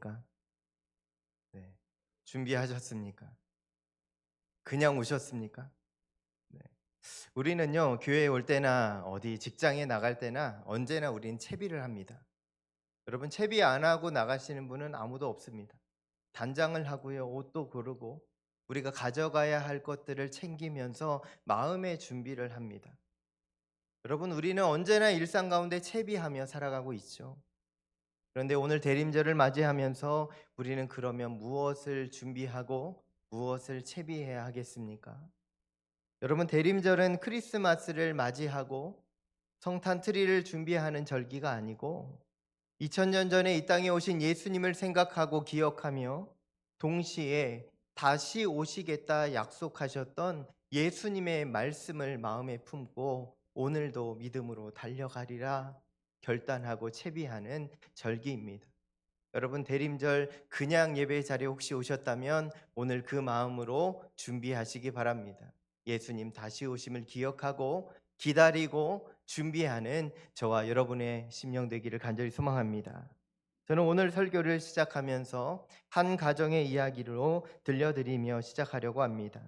준비하셨습니까? 네. 준비하셨습니까? 그냥 오셨습니까? 네. 우리는요, 교회에 올 때나 어디 직장에 나갈 때나 언제나 우린 채비를 합니다. 여러분, 채비 안 하고 나가시는 분은 아무도 없습니다. 단장을 하고요, 옷도 고르고 우리가 가져가야 할 것들을 챙기면서 마음의 준비를 합니다. 여러분, 우리는 언제나 일상 가운데 채비하며 살아가고 있죠. 그런데 오늘 대림절을 맞이하면서 우리는 그러면 무엇을 준비하고 무엇을 채비해야 하겠습니까? 여러분, 대림절은 크리스마스를 맞이하고 성탄 트리를 준비하는 절기가 아니고 2000년 전에 이 땅에 오신 예수님을 생각하고 기억하며 동시에 다시 오시겠다 약속하셨던 예수님의 말씀을 마음에 품고 오늘도 믿음으로 달려가리라 결단하고 채비하는 절기입니다. 여러분, 대림절 그냥 예배 자리에 혹시 오셨다면 오늘 그 마음으로 준비하시기 바랍니다. 예수님 다시 오심을 기억하고 기다리고 준비하는 저와 여러분의 심령 되기를 간절히 소망합니다. 저는 오늘 설교를 시작하면서 한 가정의 이야기로 들려드리며 시작하려고 합니다.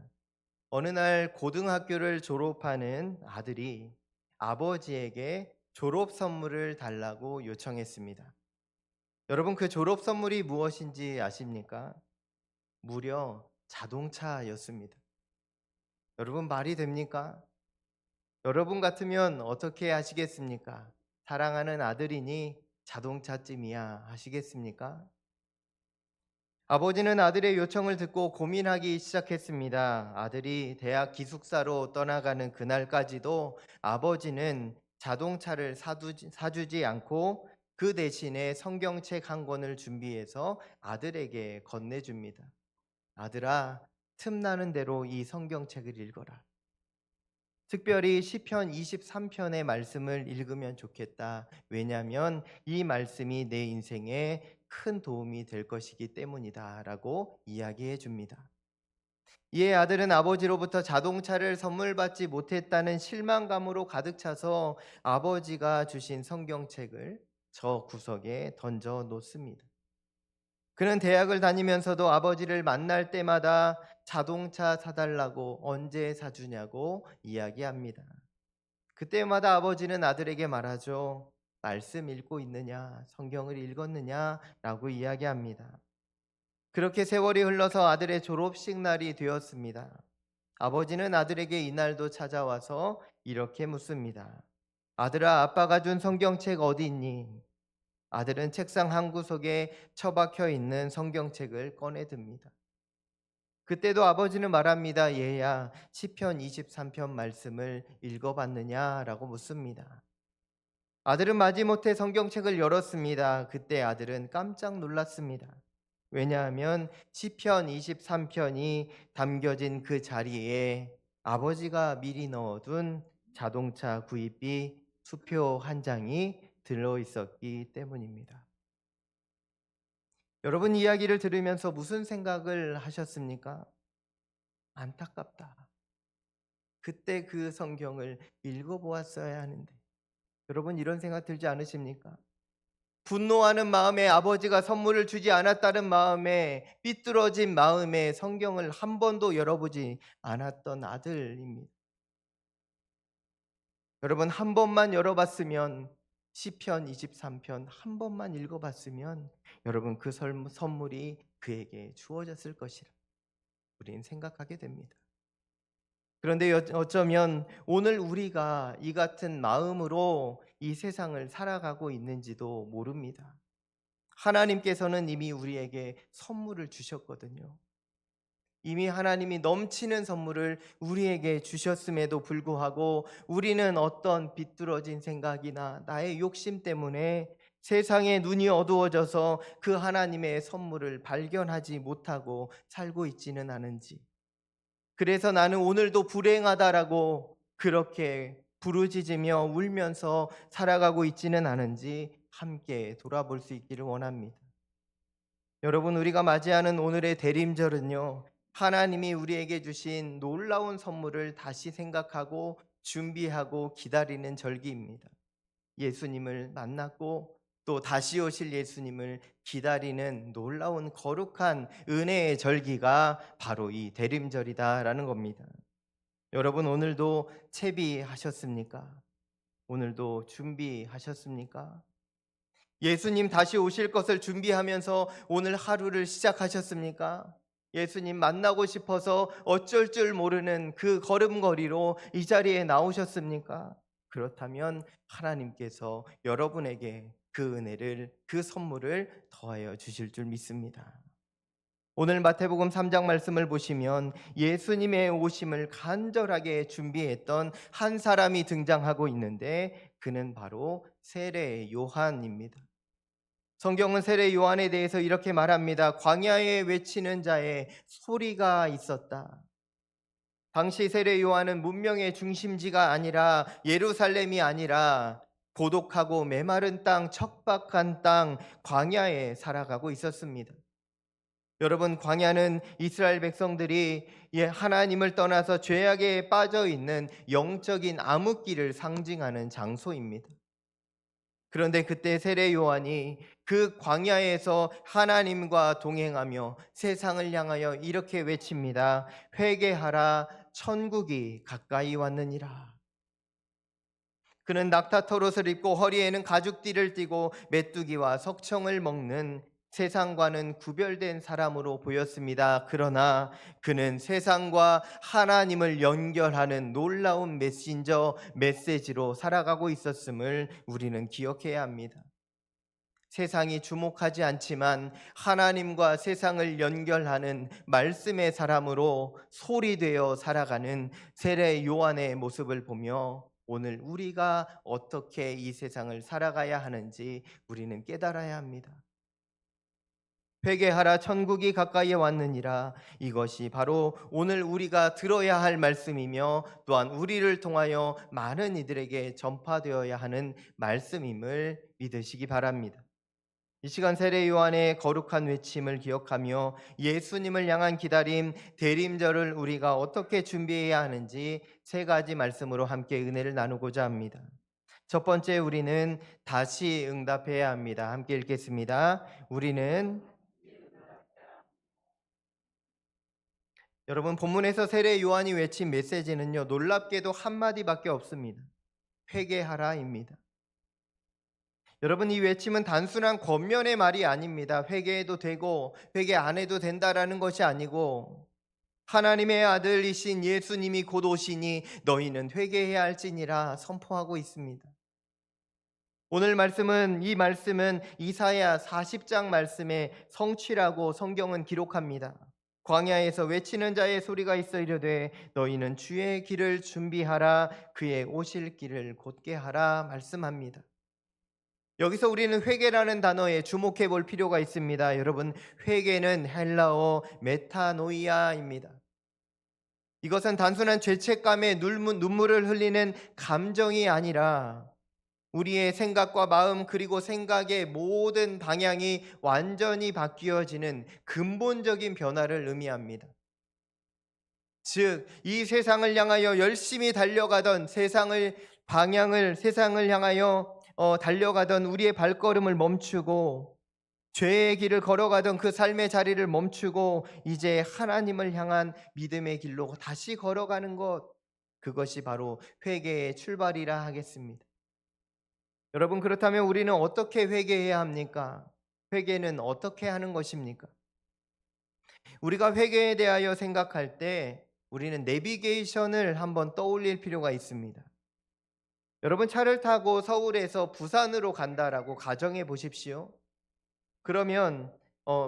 어느 날 고등학교를 졸업하는 아들이 아버지에게 졸업 선물을 달라고 요청했습니다. 여러분, 그 졸업 선물이 무엇인지 아십니까? 무려 자동차였습니다. 여러분, 말이 됩니까? 여러분 같으면 어떻게 하시겠습니까? 사랑하는 아들이니 자동차쯤이야 하시겠습니까? 아버지는 아들의 요청을 듣고 고민하기 시작했습니다. 아들이 대학 기숙사로 떠나가는 그날까지도 아버지는 자동차를 사주지 않고 그 대신에 성경책 한 권을 준비해서 아들에게 건네줍니다. 아들아, 틈나는 대로 이 성경책을 읽어라. 특별히 시편 23편의 말씀을 읽으면 좋겠다. 왜냐하면 이 말씀이 내 인생에 큰 도움이 될 것이기 때문이다라고 이야기해 줍니다. 이에 아들은 아버지로부터 자동차를 선물 받지 못했다는 실망감으로 가득 차서 아버지가 주신 성경책을 저 구석에 던져 놓습니다. 그는 대학을 다니면서도 아버지를 만날 때마다 자동차 사달라고 언제 사주냐고 이야기합니다. 그때마다 아버지는 아들에게 말하죠. 말씀 읽고 있느냐, 성경을 읽었느냐 라고 이야기합니다. 그렇게 세월이 흘러서 아들의 졸업식 날이 되었습니다. 아버지는 아들에게 이날도 찾아와서 이렇게 묻습니다. 아들아, 아빠가 준 성경책 어디 있니? 아들은 책상 한 구석에 처박혀 있는 성경책을 꺼내 듭니다. 그때도 아버지는 말합니다. 얘야, 시편 23편 말씀을 읽어봤느냐라고 묻습니다. 아들은 마지못해 성경책을 열었습니다. 그때 아들은 깜짝 놀랐습니다. 왜냐하면 시편 23편이 담겨진 그 자리에 아버지가 미리 넣어둔 자동차 구입비 수표 한 장이 들어 있었기 때문입니다. 여러분, 이야기를 들으면서 무슨 생각을 하셨습니까? 안타깝다. 그때 그 성경을 읽어보았어야 하는데. 여러분, 이런 생각 들지 않으십니까? 분노하는 마음에 아버지가 선물을 주지 않았다는 마음에 삐뚤어진 마음에 성경을 한 번도 열어보지 않았던 아들입니다. 여러분, 한 번만 열어봤으면 시편 23편 한 번만 읽어봤으면 여러분 그 선물이 그에게 주어졌을 것이라 우리는 생각하게 됩니다. 그런데 어쩌면 오늘 우리가 이 같은 마음으로 이 세상을 살아가고 있는지도 모릅니다. 하나님께서는 이미 우리에게 선물을 주셨거든요. 이미 하나님이 넘치는 선물을 우리에게 주셨음에도 불구하고 우리는 어떤 비뚤어진 생각이나 나의 욕심 때문에 세상의 눈이 어두워져서 그 하나님의 선물을 발견하지 못하고 살고 있지는 않은지, 그래서 나는 오늘도 불행하다라고 그렇게 부르짖으며 울면서 살아가고 있지는 않은지 함께 돌아볼 수 있기를 원합니다. 여러분, 우리가 맞이하는 오늘의 대림절은요, 하나님이 우리에게 주신 놀라운 선물을 다시 생각하고 준비하고 기다리는 절기입니다. 예수님을 만났고 또 다시 오실 예수님을 기다리는 놀라운 거룩한 은혜의 절기가 바로 이 대림절이다라는 겁니다. 여러분 오늘도 채비하셨습니까? 오늘도 준비하셨습니까? 예수님 다시 오실 것을 준비하면서 오늘 하루를 시작하셨습니까? 예수님 만나고 싶어서 어쩔 줄 모르는 그 걸음걸이로 이 자리에 나오셨습니까? 그렇다면 하나님께서 여러분에게 그 은혜를, 그 선물을 더하여 주실 줄 믿습니다. 오늘 마태복음 3장 말씀을 보시면 예수님의 오심을 간절하게 준비했던 한 사람이 등장하고 있는데 그는 바로 세례 요한입니다. 성경은 세례 요한에 대해서 이렇게 말합니다. 광야에 외치는 자의 소리가 있었다. 당시 세례 요한은 문명의 중심지가 아니라 예루살렘이 아니라 고독하고 메마른 땅, 척박한 땅, 광야에 살아가고 있었습니다. 여러분, 광야는 이스라엘 백성들이 하나님을 떠나서 죄악에 빠져 있는 영적인 암흑기를 상징하는 장소입니다. 그런데 그때 세례 요한이 그 광야에서 하나님과 동행하며 세상을 향하여 이렇게 외칩니다. 회개하라, 천국이 가까이 왔느니라. 그는 낙타털옷을 입고 허리에는 가죽띠를 띠고 메뚜기와 석청을 먹는 세상과는 구별된 사람으로 보였습니다. 그러나 그는 세상과 하나님을 연결하는 놀라운 메시지로 살아가고 있었음을 우리는 기억해야 합니다. 세상이 주목하지 않지만 하나님과 세상을 연결하는 말씀의 사람으로 소리되어 살아가는 세례 요한의 모습을 보며 오늘 우리가 어떻게 이 세상을 살아가야 하는지 우리는 깨달아야 합니다. 회개하라, 천국이 가까이에 왔느니라. 이것이 바로 오늘 우리가 들어야 할 말씀이며 또한 우리를 통하여 많은 이들에게 전파되어야 하는 말씀임을 믿으시기 바랍니다. 이 시간 세례 요한의 거룩한 외침을 기억하며 예수님을 향한 기다림, 대림절을 우리가 어떻게 준비해야 하는지 세 가지 말씀으로 함께 은혜를 나누고자 합니다. 첫 번째, 우리는 다시 응답해야 합니다. 함께 읽겠습니다. 여러분, 본문에서 세례 요한이 외친 메시지는요, 놀랍게도 한마디밖에 없습니다. 회개하라입니다. 여러분, 이 외침은 단순한 겉면의 말이 아닙니다. 회개해도 되고 회개 안 해도 된다라는 것이 아니고 하나님의 아들이신 예수님이 곧 오시니 너희는 회개해야 할지니라 선포하고 있습니다. 오늘 이 말씀은 이사야 40장 말씀의 성취라고 성경은 기록합니다. 광야에서 외치는 자의 소리가 있어 이르되 너희는 주의 길을 준비하라, 그의 오실 길을 곧게 하라 말씀합니다. 여기서 우리는 회개라는 단어에 주목해 볼 필요가 있습니다. 여러분, 회개는 헬라어 메타노이아입니다. 이것은 단순한 죄책감에 눈물을 흘리는 감정이 아니라 우리의 생각과 마음 그리고 생각의 모든 방향이 완전히 바뀌어지는 근본적인 변화를 의미합니다. 즉, 이 세상을 향하여 열심히 달려가던 세상을 향하여 달려가던 우리의 발걸음을 멈추고 죄의 길을 걸어가던 그 삶의 자리를 멈추고 이제 하나님을 향한 믿음의 길로 다시 걸어가는 것, 그것이 바로 회개의 출발이라 하겠습니다. 여러분, 그렇다면 우리는 어떻게 회개해야 합니까? 회개는 어떻게 하는 것입니까? 우리가 회개에 대하여 생각할 때 우리는 내비게이션을 한번 떠올릴 필요가 있습니다. 여러분, 차를 타고 서울에서 부산으로 간다라고 가정해 보십시오. 그러면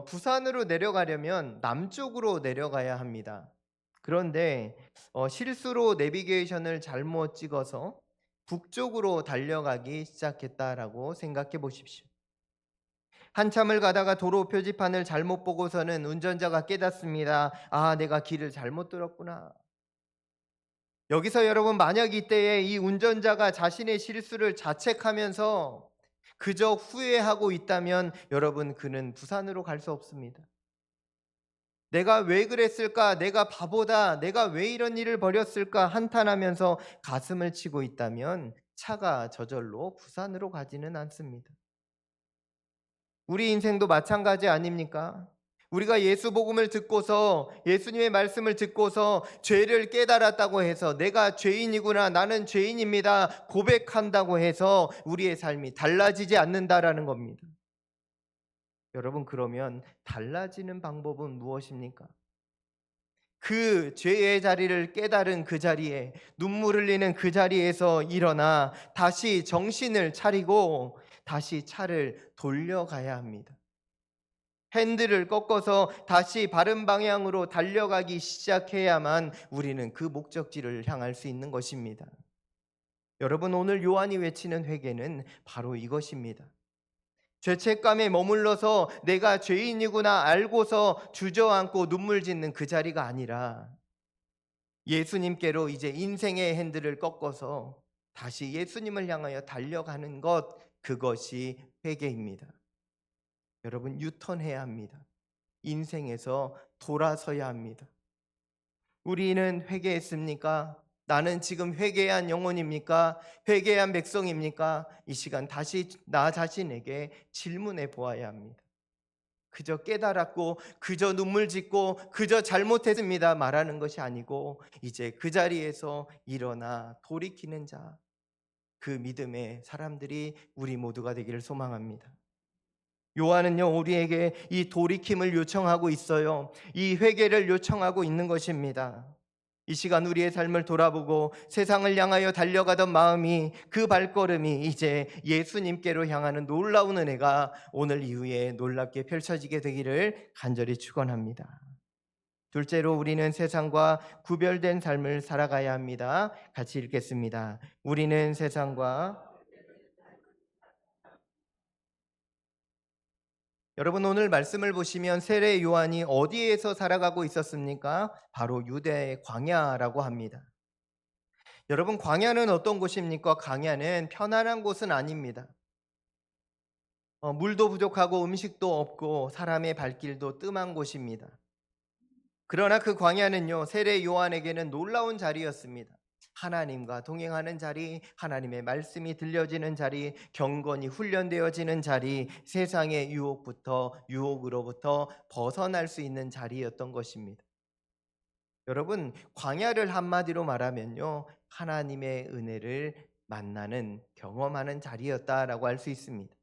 부산으로 내려가려면 남쪽으로 내려가야 합니다. 그런데 실수로 내비게이션을 잘못 찍어서 북쪽으로 달려가기 시작했다라고 생각해 보십시오. 한참을 가다가 도로 표지판을 잘못 보고서는 운전자가 깨닫습니다. 아, 내가 길을 잘못 들었구나. 여기서 여러분, 만약 이때에 이 운전자가 자신의 실수를 자책하면서 그저 후회하고 있다면 여러분, 그는 부산으로 갈 수 없습니다. 내가 왜 그랬을까? 내가 바보다. 내가 왜 이런 일을 벌였을까? 한탄하면서 가슴을 치고 있다면 차가 저절로 부산으로 가지는 않습니다. 우리 인생도 마찬가지 아닙니까? 우리가 예수 복음을 듣고서 예수님의 말씀을 듣고서 죄를 깨달았다고 해서 내가 죄인이구나, 나는 죄인입니다 고백한다고 해서 우리의 삶이 달라지지 않는다라는 겁니다. 여러분, 그러면 달라지는 방법은 무엇입니까? 그 죄의 자리를 깨달은 그 자리에, 눈물 흘리는 그 자리에서 일어나 다시 정신을 차리고 다시 차를 돌려가야 합니다. 핸들을 꺾어서 다시 바른 방향으로 달려가기 시작해야만 우리는 그 목적지를 향할 수 있는 것입니다. 여러분, 오늘 요한이 외치는 회개는 바로 이것입니다. 죄책감에 머물러서 내가 죄인이구나 알고서 주저앉고 눈물 짓는 그 자리가 아니라 예수님께로 이제 인생의 핸들을 꺾어서 다시 예수님을 향하여 달려가는 것, 그것이 회개입니다. 여러분, 유턴해야 합니다. 인생에서 돌아서야 합니다. 우리는 회개했습니까? 나는 지금 회개한 영혼입니까? 회개한 백성입니까? 이 시간 다시 나 자신에게 질문해 보아야 합니다. 그저 깨달았고 그저 눈물 짓고 그저 잘못했습니다 말하는 것이 아니고 이제 그 자리에서 일어나 돌이키는 자, 그 믿음의 사람들이 우리 모두가 되기를 소망합니다. 요한은요, 우리에게 이 돌이킴을 요청하고 있어요. 이 회개를 요청하고 있는 것입니다. 이 시간 우리의 삶을 돌아보고 세상을 향하여 달려가던 마음이, 그 발걸음이 이제 예수님께로 향하는 놀라운 은혜가 오늘 이후에 놀랍게 펼쳐지게 되기를 간절히 축원합니다. 둘째로, 우리는 세상과 구별된 삶을 살아가야 합니다. 같이 읽겠습니다. 우리는 세상과, 여러분, 오늘 말씀을 보시면 세례 요한이 어디에서 살아가고 있었습니까? 바로 유대의 광야라고 합니다. 여러분, 광야는 어떤 곳입니까? 광야는 편안한 곳은 아닙니다. 물도 부족하고 음식도 없고 사람의 발길도 뜸한 곳입니다. 그러나 그 광야는요, 세례 요한에게는 놀라운 자리였습니다. 하나님과 동행하는 자리, 하나님의 말씀이 들려지는 자리, 경건이 훈련되어지는 자리, 세상의 유혹으로부터 벗어날 수 있는 자리였던 것입니다. 여러분, 광야를 한마디로 말하면요, 하나님의 은혜를 만나는, 경험하는 자리였다라고 할 수 있습니다.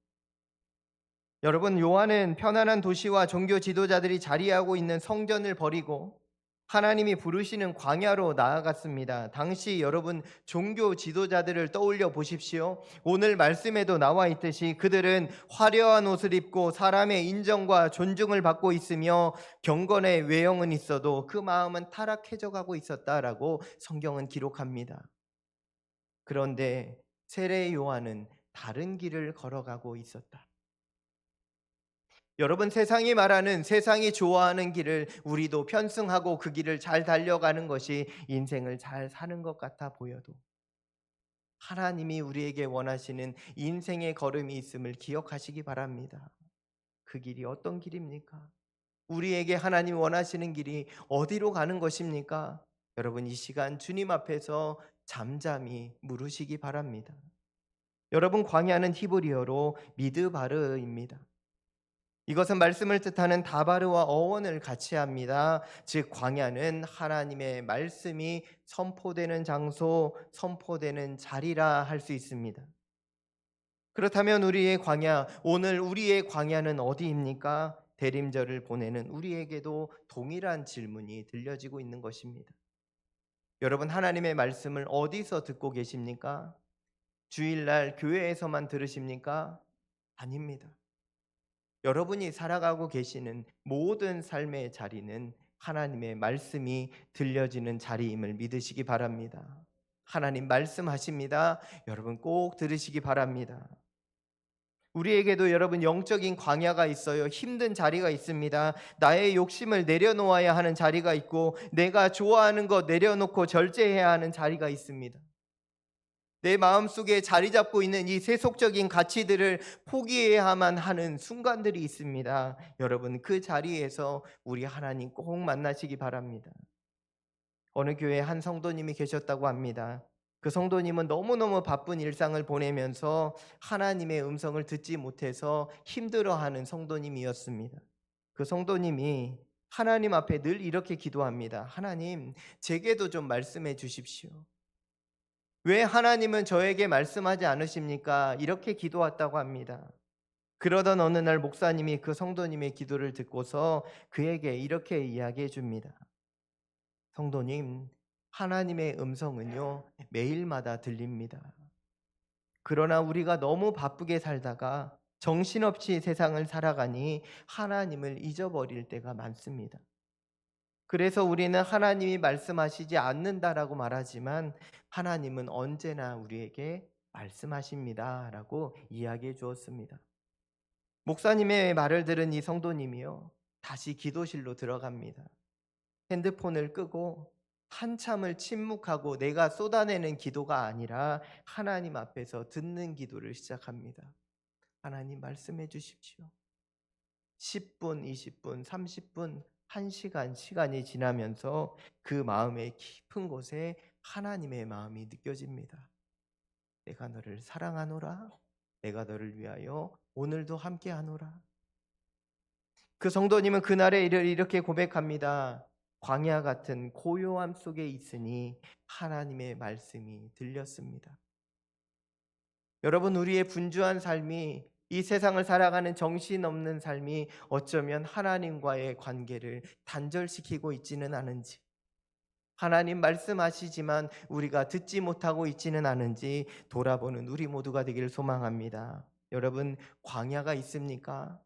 여러분, 요한은 편안한 도시와 종교 지도자들이 자리하고 있는 성전을 버리고 하나님이 부르시는 광야로 나아갔습니다. 당시 여러분, 종교 지도자들을 떠올려 보십시오. 오늘 말씀에도 나와 있듯이 그들은 화려한 옷을 입고 사람의 인정과 존중을 받고 있으며 경건의 외형은 있어도 그 마음은 타락해져 가고 있었다라고 성경은 기록합니다. 그런데 세례 요한은 다른 길을 걸어가고 있었다. 여러분, 세상이 말하는, 세상이 좋아하는 길을 우리도 편승하고 그 길을 잘 달려가는 것이 인생을 잘 사는 것 같아 보여도 하나님이 우리에게 원하시는 인생의 걸음이 있음을 기억하시기 바랍니다. 그 길이 어떤 길입니까? 우리에게 하나님 원하시는 길이 어디로 가는 것입니까? 여러분, 이 시간 주님 앞에서 잠잠히 물으시기 바랍니다. 여러분, 광야는 히브리어로 미드바르입니다. 이것은 말씀을 뜻하는 다바르와 어원을 같이 합니다. 즉, 광야는 하나님의 말씀이 선포되는 장소, 선포되는 자리라 할 수 있습니다. 그렇다면 우리의 광야, 오늘 우리의 광야는 어디입니까? 대림절을 보내는 우리에게도 동일한 질문이 들려지고 있는 것입니다. 여러분, 하나님의 말씀을 어디서 듣고 계십니까? 주일날 교회에서만 들으십니까? 아닙니다. 여러분이 살아가고 계시는 모든 삶의 자리는 하나님의 말씀이 들려지는 자리임을 믿으시기 바랍니다. 하나님 말씀하십니다. 여러분 꼭 들으시기 바랍니다. 우리에게도 여러분 영적인 광야가 있어요. 힘든 자리가 있습니다. 나의 욕심을 내려놓아야 하는 자리가 있고 내가 좋아하는 것 내려놓고 절제해야 하는 자리가 있습니다. 내 마음속에 자리 잡고 있는 이 세속적인 가치들을 포기해야만 하는 순간들이 있습니다. 여러분, 그 자리에서 우리 하나님 꼭 만나시기 바랍니다. 어느 교회에 한 성도님이 계셨다고 합니다. 그 성도님은 너무너무 바쁜 일상을 보내면서 하나님의 음성을 듣지 못해서 힘들어하는 성도님이었습니다. 그 성도님이 하나님 앞에 늘 이렇게 기도합니다. 하나님, 제게도 좀 말씀해 주십시오. 왜 하나님은 저에게 말씀하지 않으십니까? 이렇게 기도했다고 합니다. 그러던 어느 날 목사님이 그 성도님의 기도를 듣고서 그에게 이렇게 이야기해 줍니다. 성도님, 하나님의 음성은요, 매일마다 들립니다. 그러나 우리가 너무 바쁘게 살다가 정신없이 세상을 살아가니 하나님을 잊어버릴 때가 많습니다. 그래서 우리는 하나님이 말씀하시지 않는다라고 말하지만 하나님은 언제나 우리에게 말씀하십니다라고 이야기해 주었습니다. 목사님의 말을 들은 이 성도님이요, 다시 기도실로 들어갑니다. 핸드폰을 끄고 한참을 침묵하고 내가 쏟아내는 기도가 아니라 하나님 앞에서 듣는 기도를 시작합니다. 하나님 말씀해 주십시오. 10분, 20분, 30분, 1시간 시간이 지나면서 그 마음의 깊은 곳에 하나님의 마음이 느껴집니다. 내가 너를 사랑하노라. 내가 너를 위하여 오늘도 함께하노라. 그 성도님은 그날의 일을 이렇게 고백합니다. 광야 같은 고요함 속에 있으니 하나님의 말씀이 들렸습니다. 여러분, 우리의 분주한 삶이, 이 세상을 살아가는 정신없는 삶이 어쩌면 하나님과의 관계를 단절시키고 있지는 않은지, 하나님 말씀하시지만 우리가 듣지 못하고 있지는 않은지 돌아보는 우리 모두가 되기를 소망합니다. 여러분, 광야가 있습니까?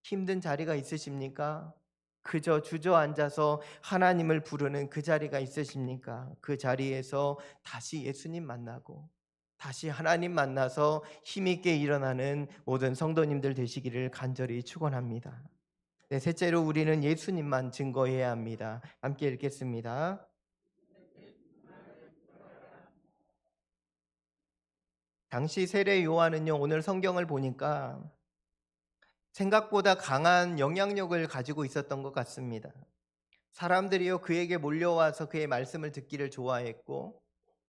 힘든 자리가 있으십니까? 그저 주저앉아서 하나님을 부르는 그 자리가 있으십니까? 그 자리에서 다시 예수님 만나고 다시 하나님 만나서 힘있게 일어나는 모든 성도님들 되시기를 간절히 축원합니다. 네, 셋째로 우리는 예수님만 증거해야 합니다. 함께 읽겠습니다. 당시 세례 요한은요, 오늘 성경을 보니까 생각보다 강한 영향력을 가지고 있었던 것 같습니다. 사람들이요, 그에게 몰려와서 그의 말씀을 듣기를 좋아했고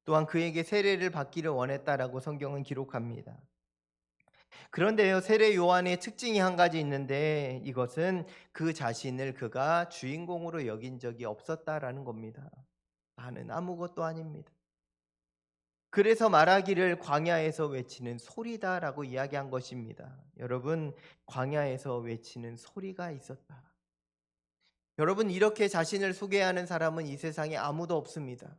또한 그에게 세례를 받기를 원했다라고 성경은 기록합니다. 그런데요, 세례 요한의 특징이 한 가지 있는데 이것은 그 자신을 그가 주인공으로 여긴 적이 없었다라는 겁니다. 나는 아무것도 아닙니다. 그래서 말하기를 광야에서 외치는 소리다라고 이야기한 것입니다. 여러분, 광야에서 외치는 소리가 있었다. 여러분, 이렇게 자신을 소개하는 사람은 이 세상에 아무도 없습니다.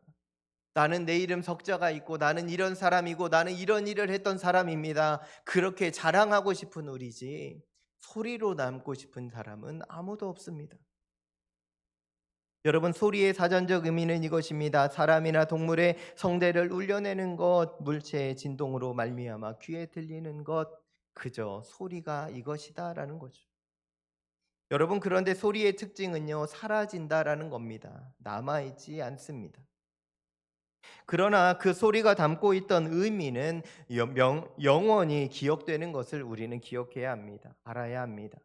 나는 내 이름 석자가 있고 나는 이런 사람이고 나는 이런 일을 했던 사람입니다. 그렇게 자랑하고 싶은 우리지 소리로 남고 싶은 사람은 아무도 없습니다. 여러분, 소리의 사전적 의미는 이것입니다. 사람이나 동물의 성대를 울려내는 것, 물체의 진동으로 말미암아 귀에 들리는 것, 그저 소리가 이것이다라는 거죠. 여러분, 그런데 소리의 특징은요, 사라진다라는 겁니다. 남아있지 않습니다. 그러나 그 소리가 담고 있던 의미는 영원히 기억되는 것을 우리는 기억해야 합니다. 알아야 합니다.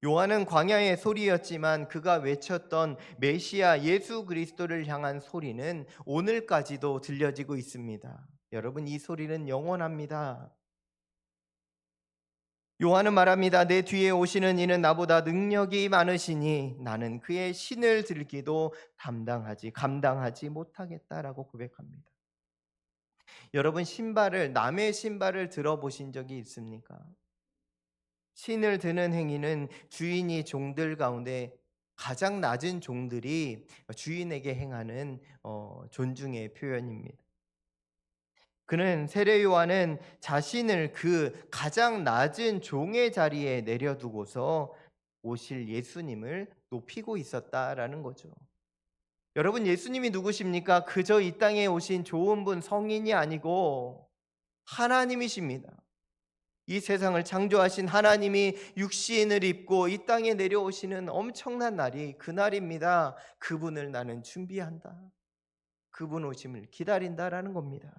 요한은 광야의 소리였지만 그가 외쳤던 메시아 예수 그리스도를 향한 소리는 오늘까지도 들려지고 있습니다. 여러분, 이 소리는 영원합니다. 요한은 말합니다. 내 뒤에 오시는 이는 나보다 능력이 많으시니 나는 그의 신을 들기도 감당하지 못하겠다라고 고백합니다. 여러분, 남의 신발을 들어보신 적이 있습니까? 신을 드는 행위는 주인이 종들 가운데 가장 낮은 종들이 주인에게 행하는 존중의 표현입니다. 그는 세례 요한은 자신을 그 가장 낮은 종의 자리에 내려두고서 오실 예수님을 높이고 있었다라는 거죠. 여러분, 예수님이 누구십니까? 그저 이 땅에 오신 좋은 분, 성인이 아니고 하나님이십니다. 이 세상을 창조하신 하나님이 육신을 입고 이 땅에 내려오시는 엄청난 날이 그날입니다. 그분을 나는 준비한다. 그분 오심을 기다린다라는 겁니다.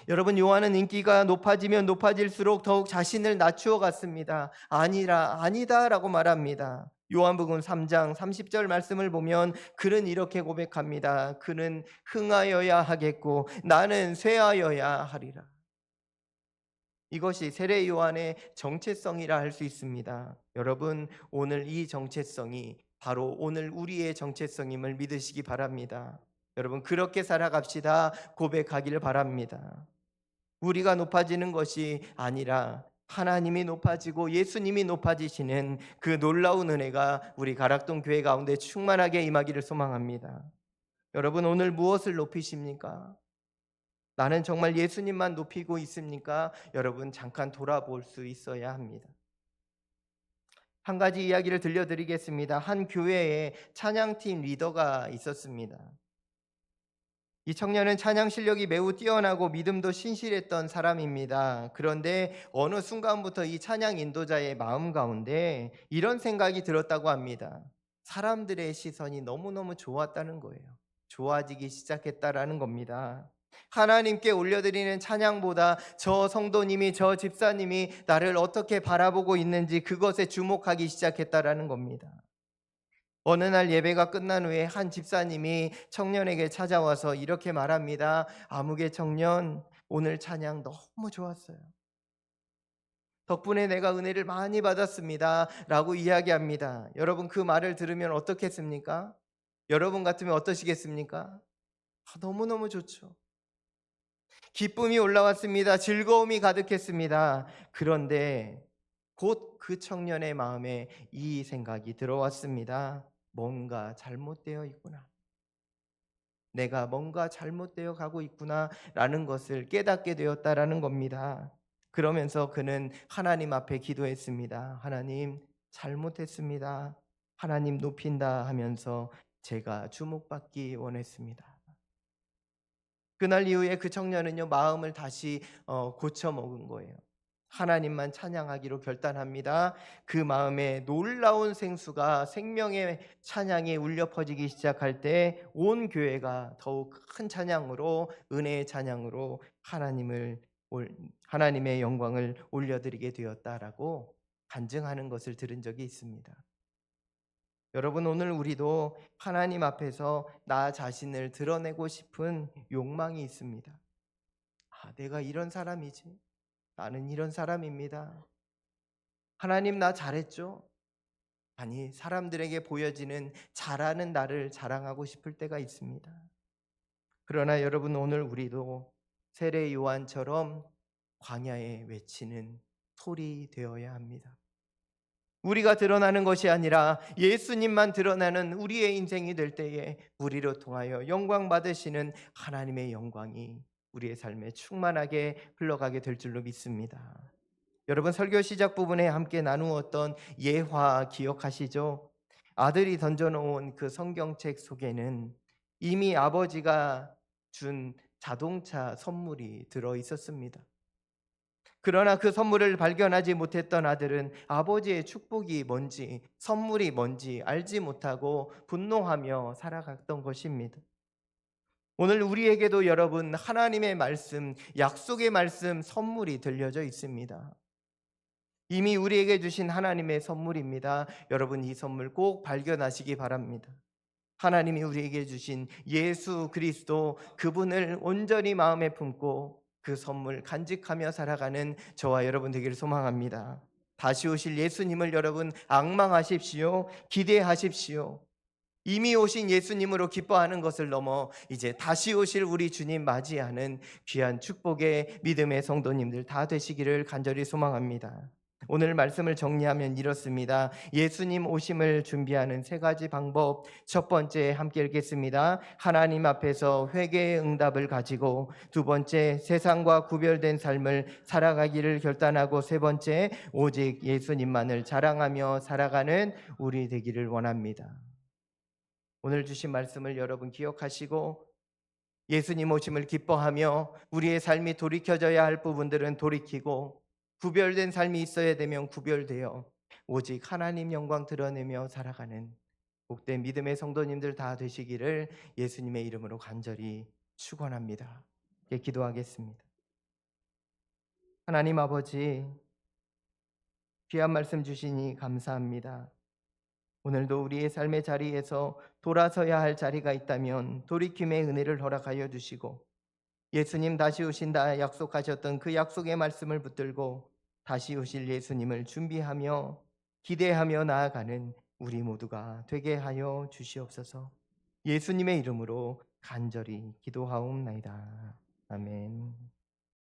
여러분, 요한은 인기가 높아지면 높아질수록 더욱 자신을 낮추어 갔습니다. 아니다라고 말합니다. 요한복음 3장 30절 말씀을 보면 그는 이렇게 고백합니다. 그는 흥하여야 하겠고 나는 쇠하여야 하리라. 이것이 세례 요한의 정체성이라 할 수 있습니다. 여러분, 오늘 이 정체성이 바로 오늘 우리의 정체성임을 믿으시기 바랍니다. 여러분, 그렇게 살아갑시다 고백하기를 바랍니다. 우리가 높아지는 것이 아니라 하나님이 높아지고 예수님이 높아지시는 그 놀라운 은혜가 우리 가락동 교회 가운데 충만하게 임하기를 소망합니다. 여러분, 오늘 무엇을 높이십니까? 나는 정말 예수님만 높이고 있습니까? 여러분, 잠깐 돌아볼 수 있어야 합니다. 한 가지 이야기를 들려드리겠습니다. 한 교회에 찬양팀 리더가 있었습니다. 이 청년은 찬양 실력이 매우 뛰어나고 믿음도 신실했던 사람입니다. 그런데 어느 순간부터 이 찬양 인도자의 마음 가운데 이런 생각이 들었다고 합니다. 사람들의 시선이 너무너무 좋았다는 거예요. 좋아지기 시작했다라는 겁니다. 하나님께 올려드리는 찬양보다 저 성도님이, 저 집사님이 나를 어떻게 바라보고 있는지 그것에 주목하기 시작했다라는 겁니다. 어느 날 예배가 끝난 후에 한 집사님이 청년에게 찾아와서 이렇게 말합니다. 아무개 청년, 오늘 찬양 너무 좋았어요. 덕분에 내가 은혜를 많이 받았습니다. 라고 이야기합니다. 여러분, 그 말을 들으면 어떻겠습니까? 여러분 같으면 어떠시겠습니까? 너무너무 좋죠. 기쁨이 올라왔습니다. 즐거움이 가득했습니다. 그런데 곧 그 청년의 마음에 이 생각이 들어왔습니다. 뭔가 잘못되어 있구나. 내가 뭔가 잘못되어 가고 있구나라는 것을 깨닫게 되었다라는 겁니다. 그러면서 그는 하나님 앞에 기도했습니다. 하나님, 잘못했습니다. 하나님 높인다 하면서 제가 주목받기 원했습니다. 그날 이후에 그 청년은요, 마음을 다시 고쳐 먹은 거예요. 하나님만 찬양하기로 결단합니다. 그 마음에 놀라운 생수가 생명의 찬양이 울려 퍼지기 시작할 때 온 교회가 더욱 큰 찬양으로, 은혜의 찬양으로 하나님의 영광을 올려드리게 되었다라고 간증하는 것을 들은 적이 있습니다. 여러분, 오늘 우리도 하나님 앞에서 나 자신을 드러내고 싶은 욕망이 있습니다. 내가 이런 사람이지. 나는 이런 사람입니다. 하나님, 나 잘했죠? 아니, 사람들에게 보여지는 잘하는 나를 자랑하고 싶을 때가 있습니다. 그러나 여러분, 오늘 우리도 세례 요한처럼 광야에 외치는 소리 되어야 합니다. 우리가 드러나는 것이 아니라 예수님만 드러나는 우리의 인생이 될 때에 우리로 통하여 영광 받으시는 하나님의 영광이 우리의 삶에 충만하게 흘러가게 될 줄로 믿습니다. 여러분, 설교 시작 부분에 함께 나누었던 예화 기억하시죠? 아들이 던져놓은 그 성경책 속에는 이미 아버지가 준 자동차 선물이 들어 있었습니다. 그러나 그 선물을 발견하지 못했던 아들은 아버지의 축복이 뭔지, 선물이 뭔지 알지 못하고 분노하며 살아갔던 것입니다. 오늘 우리에게도 여러분, 하나님의 말씀, 약속의 말씀, 선물이 들려져 있습니다. 이미 우리에게 주신 하나님의 선물입니다. 여러분, 이 선물 꼭 발견하시기 바랍니다. 하나님이 우리에게 주신 예수 그리스도, 그분을 온전히 마음에 품고 그 선물 간직하며 살아가는 저와 여러분 되기를 소망합니다. 다시 오실 예수님을 여러분 앙망하십시오. 기대하십시오. 이미 오신 예수님으로 기뻐하는 것을 넘어 이제 다시 오실 우리 주님 맞이하는 귀한 축복의 믿음의 성도님들 다 되시기를 간절히 소망합니다. 오늘 말씀을 정리하면 이렇습니다. 예수님 오심을 준비하는 세 가지 방법. 첫 번째, 함께 읽겠습니다. 하나님 앞에서 회개의 응답을 가지고, 두 번째, 세상과 구별된 삶을 살아가기를 결단하고, 세 번째, 오직 예수님만을 자랑하며 살아가는 우리 되기를 원합니다. 오늘 주신 말씀을 여러분 기억하시고 예수님 오심을 기뻐하며 우리의 삶이 돌이켜져야 할 부분들은 돌이키고, 구별된 삶이 있어야 되면 구별되어 오직 하나님 영광 드러내며 살아가는 복된 믿음의 성도님들 다 되시기를 예수님의 이름으로 간절히 축원합니다. 기도하겠습니다. 하나님 아버지, 귀한 말씀 주시니 감사합니다. 오늘도 우리의 삶의 자리에서 돌아서야 할 자리가 있다면 돌이킴의 은혜를 허락하여 주시고, 예수님 다시 오신다 약속하셨던 그 약속의 말씀을 붙들고 다시 오실 예수님을 준비하며 기대하며 나아가는 우리 모두가 되게 하여 주시옵소서. 예수님의 이름으로 간절히 기도하옵나이다. 아멘.